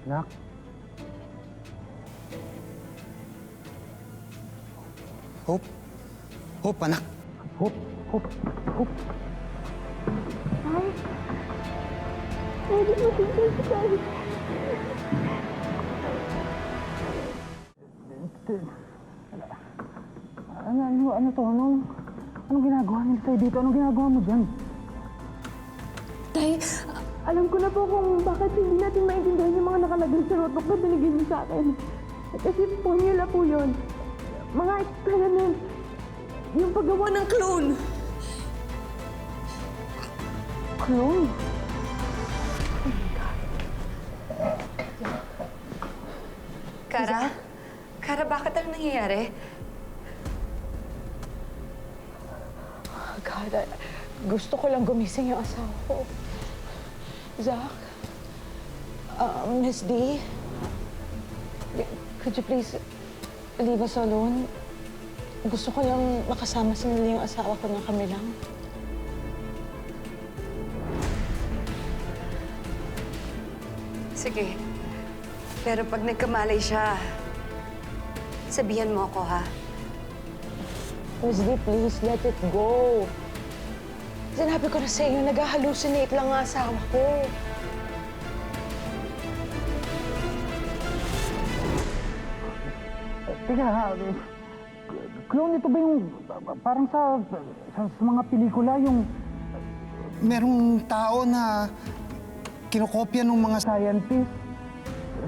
Anak? Hope? Hope, anak. Hope, Hope, Hope. Tay? Tay, di mo tingnan si Tay. Ano to? Anong ginagawa nila sa'yo dito? Anong ginagawa mo dyan? Tay, alam ko na po kung bakit hindi natin maintindihan yung mga nakalagay sa notebook na binigay niyo sa akin. Kasi formula po yun. Mga experiment. Yung paggawa ng clone. Clone? Kara? Kara, bakit ang nangyayari? God, gusto ko lang gumising yung asawa ko. Zach? Miss D? Could you please leave us alone? Gusto ko lang makasama sa nila yung asawa ko na kami lang. Sige. Pero pag nagkamalay siya, sabihan mo ako, ha? Miss D, please let it go. Sinabi ko na sa inyo, nag-hallucinate lang ang asawa ko. Teka, clone ito ba yung parang sa mga pelikula yung Merong tao na kinokopya ng mga scientist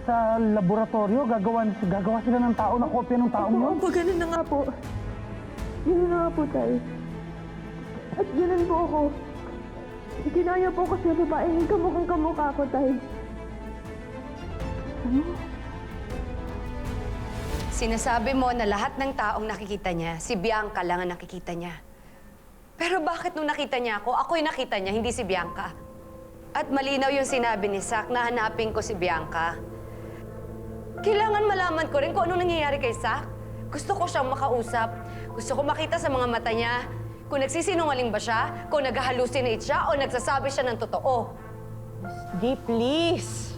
sa laboratorio, gagawa sila ng tao na kopya ng taong yun? Opo, ganun na nga po. Ganun na nga po, Tay. At ganun po ako. Ginaya po ako sa babaeng kamukhang kamukha ko, Tay. Sinasabi mo na lahat ng taong nakikita niya, si Bianca lang ang nakikita niya. Pero bakit nung nakita niya ako yung nakita niya, hindi si Bianca? At malinaw yung sinabi ni Zach na hanapin ko si Bianca. Kailangan malaman ko rin kung anong nangyayari kay Zach. Gusto ko siyang makausap. Gusto ko makita sa mga mata niya kung nagsisinungaling ba siya, kung nag-hallucinate siya, o nagsasabi siya ng totoo. D, please.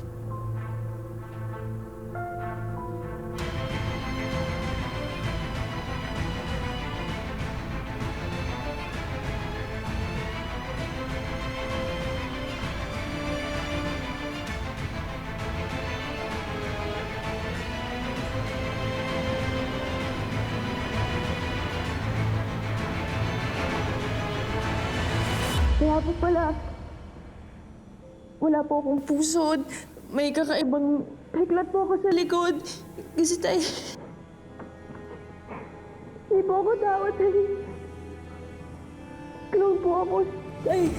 Kaya po pala, wala po akong pusod. May kakaibang heklat po ako sa likod. Kasi Tay, hindi po ako tao, Tay. Clone po ako, Tay.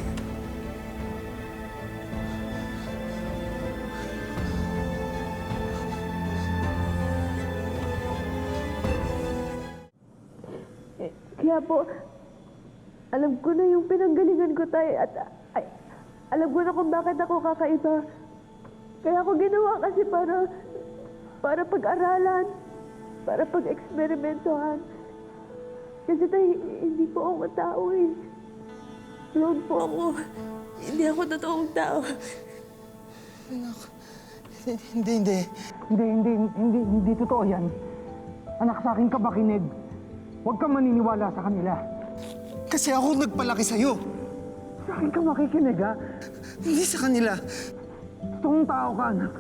Kaya po, alam ko na yung pinanggalingan ko, Tay, at alam ko na kung bakit ako kakaiba. Kaya ako ginawa kasi para pag-aralan, para pag-eksperimentohan. Kasi Tay, hindi po ako tao eh. Clone po ako. Hindi ako totoong tao. Anak, hindi. Hindi totoo yan. Anak, sa akin ka makinig. Huwag kang maniniwala sa kanila. Kasi ako nagpalaki sa'yo. Sa akin ka makikinig, ha? Hindi sa kanila. Totoong tao ka, anak.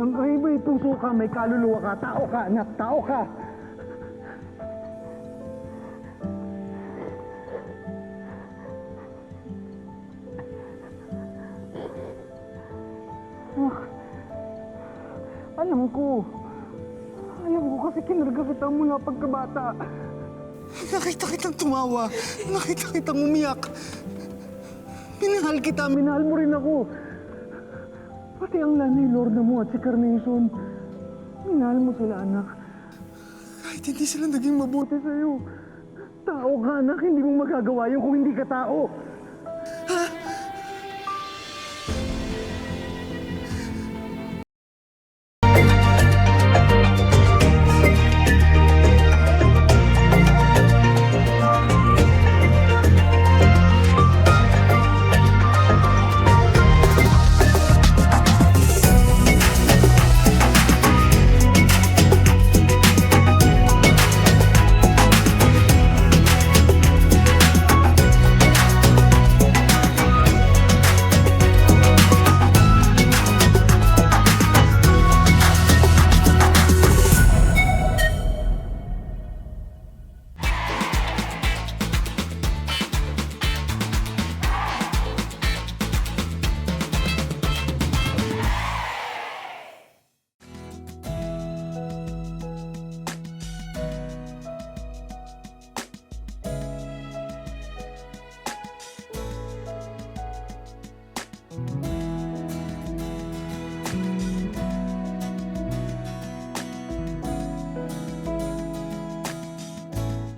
May puso ka, may kaluluwa ka. Tao ka, anak. Tao ka. Anak, alam ko kasi kinarga kita mula pagkabata. Nakita kitang tumawa. Nakita kitang umiyak. Minahal kita. Minahal mo rin ako. Pati ang Lanay Lorna mo at si Carnation. Minahal mo sila, anak. Kahit hindi sila naging mabuti. Sa'yo. Tao ka, anak. Hindi mo magagawa yun kung hindi ka tao. Ha?